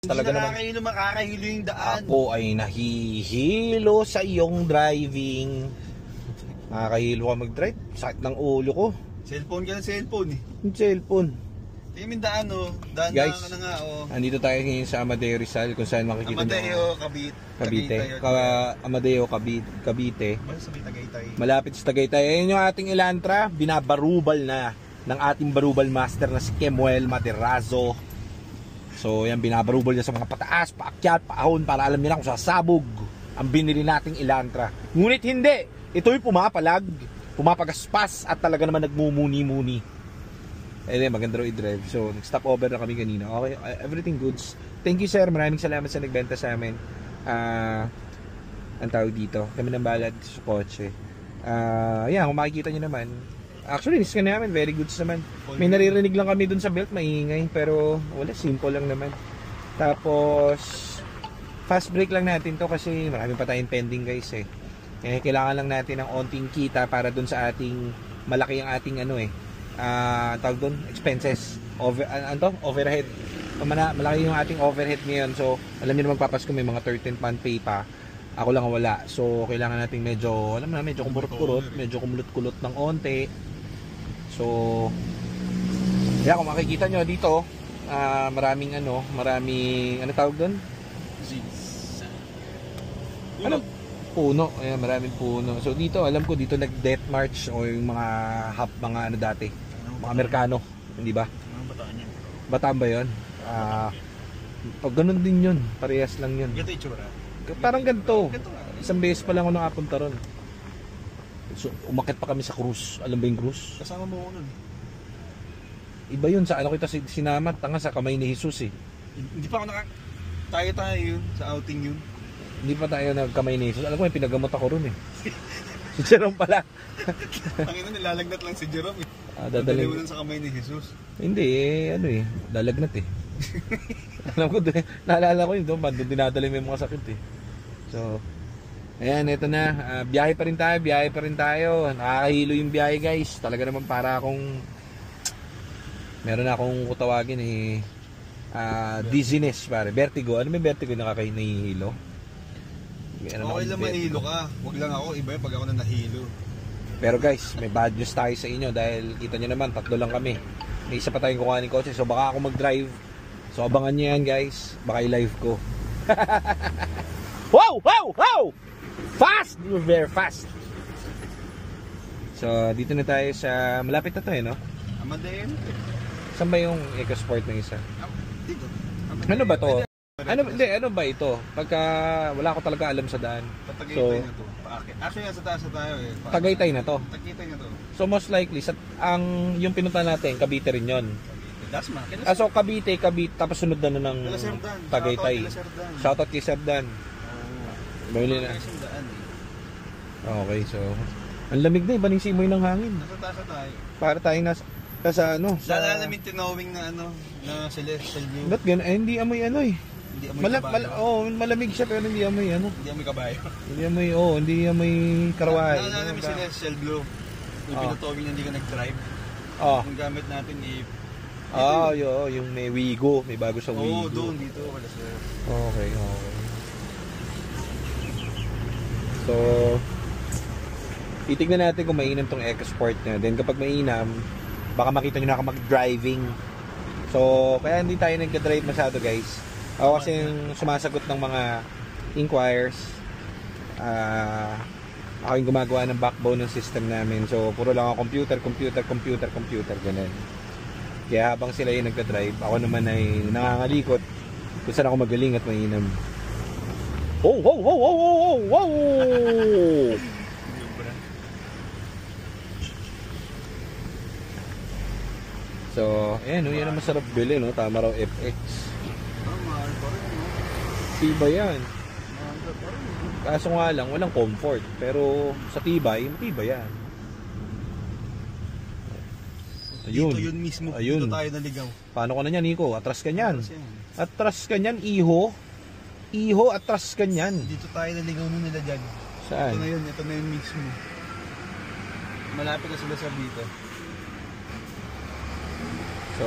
Talaga naman. Makakahilo yung daan. Ako ay nahihilo sa iyong driving. Nakakahilo ka mag-drive. Sakit ng ulo ko. Cellphone ka na cellphone eh. Yung cellphone. Tingnan mo yung daan oh. Daan Guys, na nga oh. andito tayo ngayon sa Amadeo Rizal kung saan makikita Amadeo, Cavite. Amadeo, Cavite. Sa Tagaytay. Malapit sa Tagaytay. Ayan yung ating Elantra. Binabarubal na ng ating barubal master na si Kemuel Materazo. So yan, binabarubal niya sa mga pataas, paakyat, paahon para alam nila kung sasabog ang binili nating Elantra. Ngunit hindi. Ito'y pumapalag, pumapagaspas at talaga naman nagmumuni-muni. Eh, maganda raw i-drive. So, nag-stop over na kami kanina. Okay, everything goods. Thank you sir, maraming salamat sa nagbenta sa amin. Ang tawag dito, kami nang balad sa kotse. Yan, kung makikita nyo naman, actually, niskan namin, very goods naman. May naririnig lang kami dun sa belt, maingay, pero wala, simple lang naman. Tapos, fast break lang natin to kasi marami pa tayong pending guys eh. Kailangan lang natin ng onting kita para dun sa ating, malaki ang ating tawag dun, expenses. Overhead. Malaki yung ating overhead ngayon. So, alam niyo naman papas ko may mga 13-month pay pa. Ako lang wala. So, kailangan natin medyo, alam na, medyo kumurot-kurot, medyo kumulot-kulot ng onte. So, yeah, kung makikita nyo dito, maraming ano tawag doon? Ano? Puno. Ayan, maraming puno. So, dito, alam ko, dito nag-death march o yung mga dati. Mga Amerikano. Hindi ba? Bataan yan. Bataan ba yun? Ganun din yun. Parehas lang yun. Ganito itsura. Parang ganito. Isang beses pa lang ako nakapunta ron. So, umakit pa kami sa cruise. Alam ba yung cruise? Kasama mo ko nun. Iba yun. Sa ano kita sinamat. Tanga sa kamay ni Jesus eh. Hindi pa ako tayo yun. Sa outing yun. Hindi pa tayo nagkamay ni Jesus. Alam ko may pinagamot ako ron eh. Si Jerome pala. Tangina, nilalagnat lang si Jerome eh. Dadalhin mo sa kamay ni Jesus. Hindi eh. Lalagnat eh. Alam ko, naalala ko yun doon dinadala mo yung mga sakit eh. So, ayan, ito na. Biyahe pa rin tayo. Nakakahilo yung biyahe guys. Talaga naman para akong meron akong kutawagin eh. Dizziness pare. Vertigo. Ano may vertigo nakakahilo? Okay lang mahilo ka. Huwag lang ako. Iba yung pag ako na nahilo. Pero guys, may bad news tayo sa inyo dahil kita nyo naman, 3 lang kami. May isa pa tayong kukuhanin kotse. So baka ako mag-drive. So abangan nyo yan guys. Baka i-live ko. Wow! Fast! You're very fast. So dito na tayo sa malapit na to no? Amadeo. Saan ba yung EcoSport na isa? Dito. Ano ba to? Ano ba ito? Pagka wala ko talaga alam sa daan. Tagaytay na to. Actually nasa taas na tayo eh. Tagaytay na to. Tagaytay na to. So most likely yung pinunta natin, Cavite rin 'yon. Dasma. So Cavite tapos sunod na ng Tagaytay. Shoutout kay Sir Dan. Bawili na. Okay, so ang lamig na, iba ning simoy ng hangin. Nasa taas na tayo. Para tayong nasa Dala namin tinawing na na celestial view. Ba't ganun? Hindi amoy eh. Hindi amoy kabayo. Malamig siya pero hindi amoy Hindi amoy kabayo. Hindi amoy karaway. Dala namin celestial blue. Yung pinatawing na hindi ka nag-drive. Yung gamit natin yung may Wigo, may bago sa Wigo. Doon dito wala sir. Okay. So, titignan natin kung mainam tong EcoSport na. Then kapag mainam, baka makita nyo na ako mag-driving. So, kaya hindi tayo nagka-drive masyado guys. Ako kasi yung sumasagot ng mga inquiries. Ako yung gumagawa ng backbone ng system namin. So, puro lang ako computer, ganun. Kaya habang sila yung nagka-drive, ako naman ay nangangalikot kung saan ako magaling at mainam. Wow! So, ayan, yan ang masarap bili, no? Tama raw FX. Mahal pa rin, no? Tiba yan. Mahal pa rin. Kaso nga lang, walang comfort. Pero sa tibay, matibay yan. Ayun. Dito yun mismo. Ayun. Dito tayo naligaw. Paano ka na yan, Nico? Atras ka nyan. Atras ka nyan, iho. Iho, atras ka nyan. Dito tayo naligaw mo nila dyan. Saan? Ito na yun mismo. Malapit na sila sa dito. So,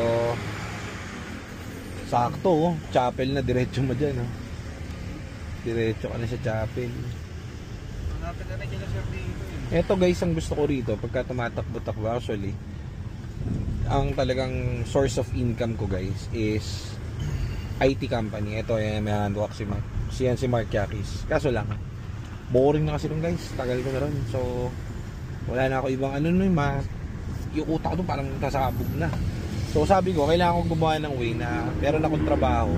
Sakto, oh. Chapel na, diretso mo dyan, oh. Diretso ka na sa chapel. Hanapin na rin sila sir dito. Eto guys, ang gusto ko rito, pagka tumatakbo-takbo actually, ang talagang source of income ko guys is IT company. Ito, may handwalk si Mark. Si Mark Yakis. Kaso lang, boring na kasi nung guys. Tagal ko na ron. So, wala na ako ibang ano nun, yung utak ko parang tasabog na. So, sabi ko, kailangan ko gumawa ng way na meron akong trabaho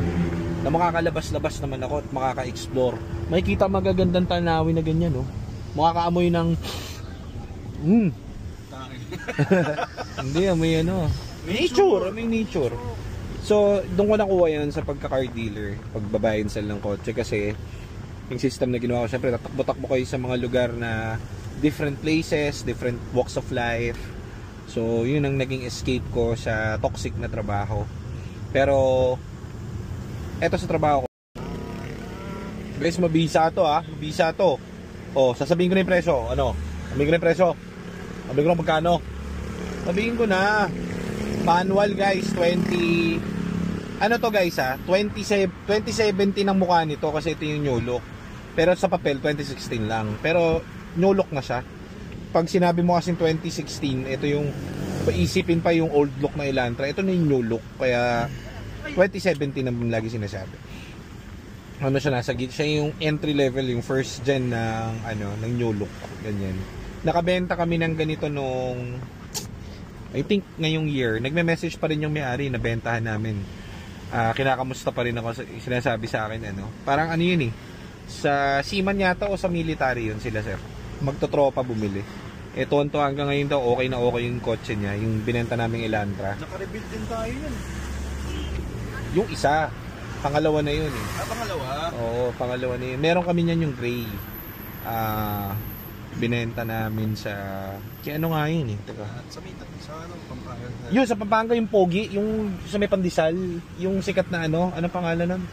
na makakalabas-labas naman ako at makaka-explore. Makikita magagandang tanawin na ganyan, no? Makakaamoy ng hindi, may ano, nature, may nature. So, doon ko nakuha yan sa pagka-car dealer, pagbabayad sell ng kotse, kasi yung system na ginawa ko, syempre tatakbo-takbo kayo sa mga lugar na different places, different walks of life. So, yun ang naging escape ko sa toxic na trabaho. Pero eto sa trabaho ko, guys, mabisa to, mabisa to. Oh, sasabihin ko na yung presyo. Ano? Sabihin ko na yung presyo. Sabihin ko na magkano. Sabihin ko na. Manual guys, 20... Ano to guys 2017 ang mukha nito kasi ito yung new look. Pero sa papel, 2016 lang. Pero new look na siya. Pag sinabi mo kasi 2016, ito yung... Isipin pa yung old look na Elantra. Ito na yung new look. Kaya 2017 ang lagi sinasabi. Ano siya, siya yung entry level, yung first gen ng new look. Ganyan. Nakabenta kami ng ganito nung... I think ngayong year, nagme-message pa rin yung may-ari na bentahan namin. Kinakamusta pa rin ako, sinasabi sa akin parang ano yun sa seaman yata o sa military yun sila sir, magtotropa bumili. Tuwan-tuwa hanggang ngayon daw okay na okay yung kotse niya, yung binenta naming Elantra. Naka-rebuild din tayo yun. Yung isa, pangalawa na yun pangalawa? Oo, pangalawa na yun. Meron kami niyan yung gray, binenta namin sa ano nga yun teka. Sa Pampanga. Yun sa Pampanga, yung pogi, yung sa may pandesal, yung sikat na ano pangalan nun?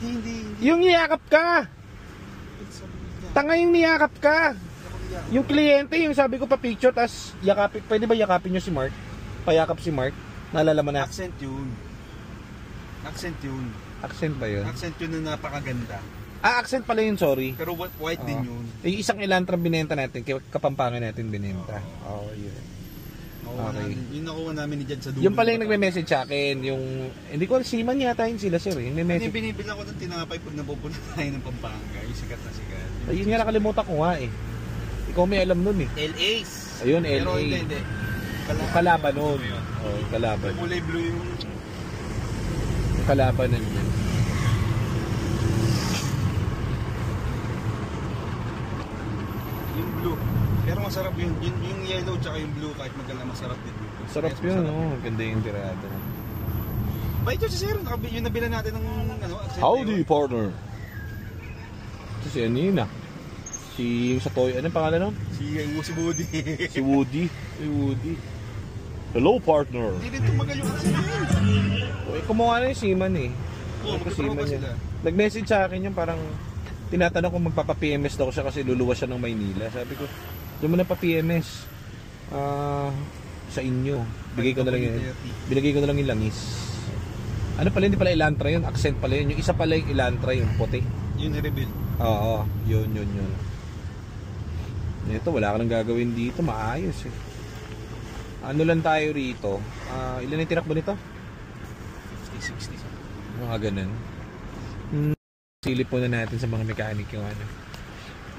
Hindi. Yung niyakap ka. Tanga yung niyakap ka. Yung kliyente, yung sabi ko pa picture tas yakapin, pwede ba yakapin nyo si Mark? Payakap si Mark. Naalala mo na? Accent yun. Accent ba yun? Accent yun na napakaganda. Accent pala yun, sorry. Pero white din yun. Yung isang Elantra binenta natin, Kapampangan natin binenta. Yun. Okay. Yung nakuha namin ni Jad sa dulo. Yung pala yung nagme-message sa akin, yung hindi ko seaman yata yun sila sir. Yung message. Binibilang ko ng tinapay pag napupunta tayo ng Pampanga, yung sikat na sikat. Ayun nga, nakalimutan ko nga Ikaw may alam nun LA's. Ayun, LA. Pero hindi. Kalaban nun. Kalaban. Kulay blue yung... Kalaban nun. Yung blue. Pero masarap yung yellow tsaka yung blue, kahit maganda masarap din. Sarap yun, ganda yung tirada. Ba ito si Sir, yung nabila natin ng accent. Howdy partner. Si ano yun Si yung sa toy, anong pangalan nun? Si Woody. Si Woody. Hello partner. Hindi din tumagal yung accent. Kumuha na yung seaman Magkatropa sila. Nag-message sa akin yung parang tinatanong kung magpapa-PMS daw siya kasi luluwas siya ng Maynila. Sabi ko, doon mo na pa-PMS. Sa inyo. Binigay ko na lang yung langis. Ano pala, hindi pala Elantra yun. Accent pala yun. Yung isa pala yung Elantra, yung puti. Yun i-rebuild. Oo, yun. Ito, wala ka nang gagawin dito. Maayos Ano lang tayo rito? Ilan yung tinakbo nito? 60. Mga ganun. Silip po na natin sa mga mechanic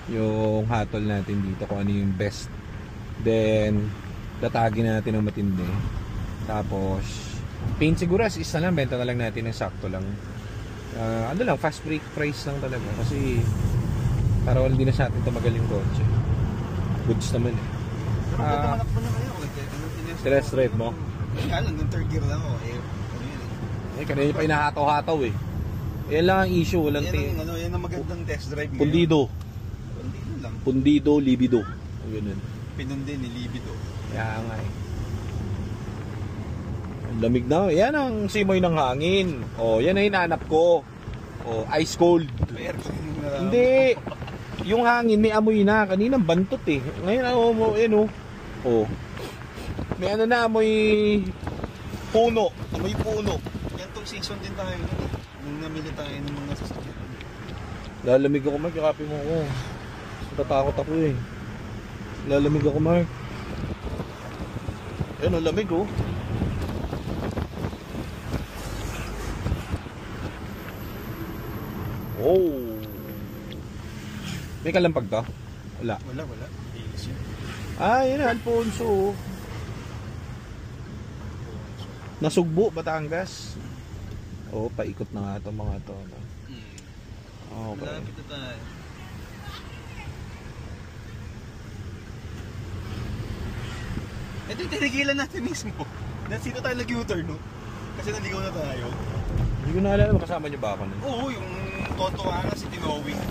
yung hatol natin dito kung ano yung best. Then tatagin natin ng matindi. Tapos paint siguro isa lang, benta na lang natin ng sakto lang. Ano lang, fast break price lang talaga kasi para hindi na sa atin tumagal yung kotse. Goods naman Tumanakbo na kayo. Stress drive mo? Alam, ng third gear lang ako. Kanina pa hinahataw-hataw Yan lang ang issue, walang yan ang magandang test drive. Pundido lang. Pundido, libido. Ganun. Pinundi ni libido. Kaya nga Ang lamig na. Yan ang simoy ng hangin. Yan ang hinahanap ko. Ice cold. Hindi. Yung hangin may amoy na. Kaninang bantot Ngayon May amoy puno. Amoy puno. Yan tong season din tayo. Nung namili tayo ng mga sasakyan. Lalamig ako, Mark. Yakapin mo ako. Tatakot ako eh. Lalamig ako, Mark. Ayun, ang lamig oh. Oh. May kalampag to? Wala. Wala. Ah, yun na, Alfonso. Nasugbo, Batangas. Oo, paikot na nga itong mga to. No? Okay. Malapit na tayo. Eh, di tinigilan natin mismo. Sino tayo nag-U-turn, no? Kasi naligaw na tayo. Hindi ko naalala, makasama niyo ba ako nun? Oo, yung Tontoa nga si Tinowing.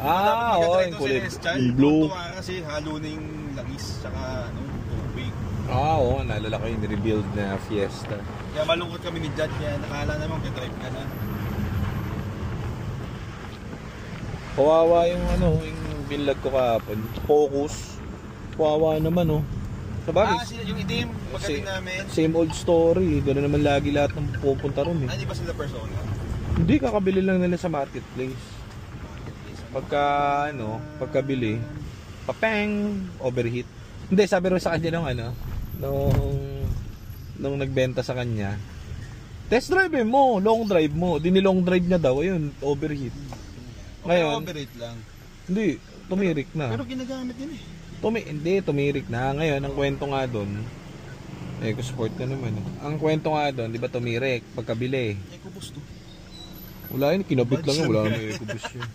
Ah, oo, yung kulit. Blue. Tontoa kasi halo na yung langis, tsaka tubig. Ah, oo, naalala ko yung rebuild na Fiesta. Kaya malungkot kami ni Jad, kaya nakala naman ka-drive ka na. Kawawa yung yung binlag ko kahapon. Focus. Kawawa naman oh. Sabagay. Yung itim, pagdating namin. Same old story. Ganoon naman lagi lahat ng pupunta ron eh. Hindi ba sila persona? Hindi, kakabili lang nila sa marketplace. Pagkabili, papeng, overheat. Hindi, sabi rin sa kanya nung nagbenta sa kanya, test drive mo, long drive mo. Long drive niya daw, ayun, overheat. Ngayon, overheat lang. Hindi, tumirik na. Pero ginagamit din eh. Hindi, tumirik na. Ngayon, ang kwento nga doon, support ka naman. Ang kwento nga doon, di ba tumirik, pagkabili. EcoBoost to. Wala yun, kinabit lang yun, wala naman EcoBoost yun.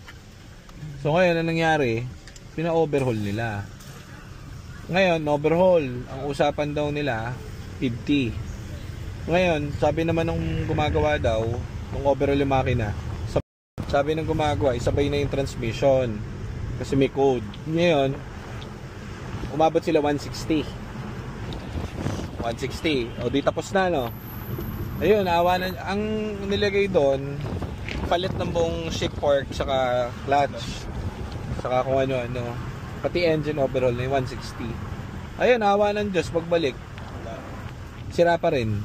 So ngayon, ang nangyari, pina-overhaul nila. Ngayon, overhaul, ang usapan daw nila, 50. Ngayon, sabi naman nung gumagawa daw, nung overhaul yung makina, sabi ng gumagawa, isabay na yung transmission. Kasi may code. Ngayon, umabot sila 160. O di tapos na, no? Ayun, awa na. Ang nilagay doon, palit ng buong shift fork, saka clutch, saka kung ano. Pati engine overall na yung 160. Ayun, awa ng Diyos, pagbalik, sira pa rin.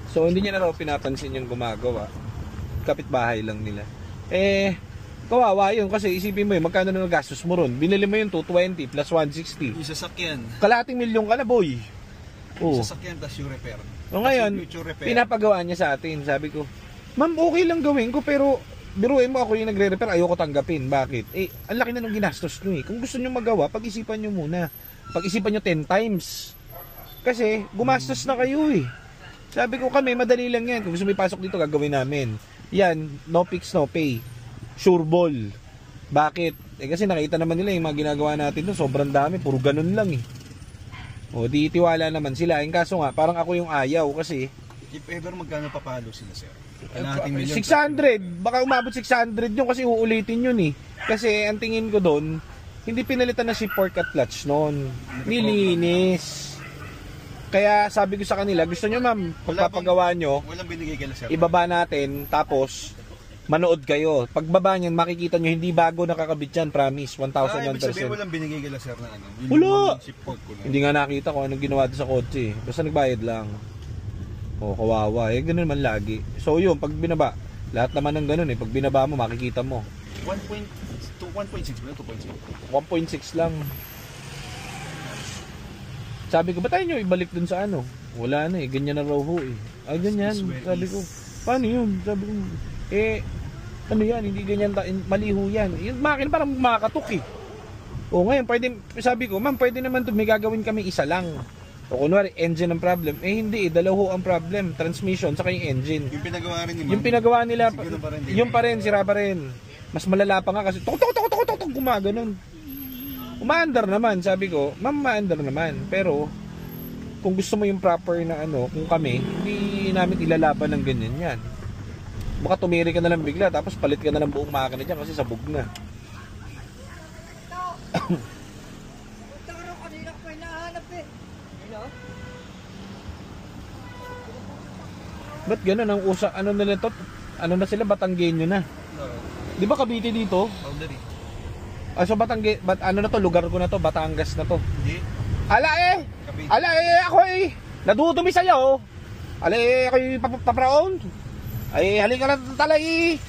So, hindi niya na raw pinapansin yung gumagawa. Kapitbahay lang nila. Kawawa yun kasi isipin mo yun, magkano na gastos mo ron? Binili mo yung 220 plus 160. Yung sasakyan. Kalating milyon ka na, boy. Yung sasakyan plus yung repair. O ngayon, pinapagawa niya sa atin. Sabi ko, ma'am, okay lang gawin ko pero biruin mo ako yung nagre-repair, ayoko tanggapin. Bakit? Ang laki na nung ginastos nyo eh. Kung gusto nyo magawa, pag-isipan nyo muna. Pag-isipan nyo 10 times. Kasi gumastos na kayo eh. Sabi ko kami, madali lang yan. Kung gusto mo ipasok dito, gagawin namin. Yan, no fix, no pay. Sure ball. Bakit? Kasi nakita naman nila yung mga ginagawa natin doon, sobrang dami, puro ganun lang eh. O di tiwala naman sila. Yung kaso nga, parang ako yung ayaw kasi if ever magkano papalo sila, sir? 600. Baka umabot 600 yun kasi uulitin yun eh. Kasi ang tingin ko doon, hindi pinalitan na si fork at clutch noon. Nilinis. Kaya sabi ko sa kanila, gusto nyo ma'am, pagpapagawa nyo, walang binigay kay sir. Ibaba natin, tapos manood kayo. Pagbaba niyan, makikita nyo, hindi bago nakakabit yan, promise, 1,001%. Sabi walang binigay kay sir na ano? Wala! Hindi nga nakita ko anong ginawa doon sa kotse. Basta nagbayad lang. Kawawa. Ganun naman lagi. So yun, pag binaba, lahat naman ng ganun eh. Pag binaba mo, makikita mo. 1.6 ba? 2.6? 1.6 lang. Sabi ko, ba't tayo nyo ibalik dun sa ano? Wala na eh, ganyan na raw ho eh. Ganyan. Sabi ko, paano yun? Sabi ko, ano yan, hindi ganyan, maliho yan. Yung makina parang makakatok eh. Ngayon, pwede, sabi ko, ma'am, pwede naman may gagawin kami isa lang. O kunwari, engine ang problem. Hindi, dalawa ang problem. Transmission, saka yung engine. Yung pinagawa rin ni ma'am. Yung pinagawa nila, yung pa rin, sira pa rin. Mas malala pa nga kasi, tok, gumaganon. Umaandar naman, sabi ko, ma'am, maandar naman. Pero, kung gusto mo yung proper na kung kami, hindi namin ilalaban ng ganyan yan. Baka tumiri ka na lang bigla, tapos palit ka na ng buong makina dyan kasi sabog na. Ba't gano'n ang usa, nila to? Ano na sila, Batanggenyo na? Di ba Cavite dito? Boundary. So ano na to, lugar ko na to, Batangas na to. Hindi. Ako nadudumi sa'yo. Ali, ako'y papraon. Ay, halika lang talay.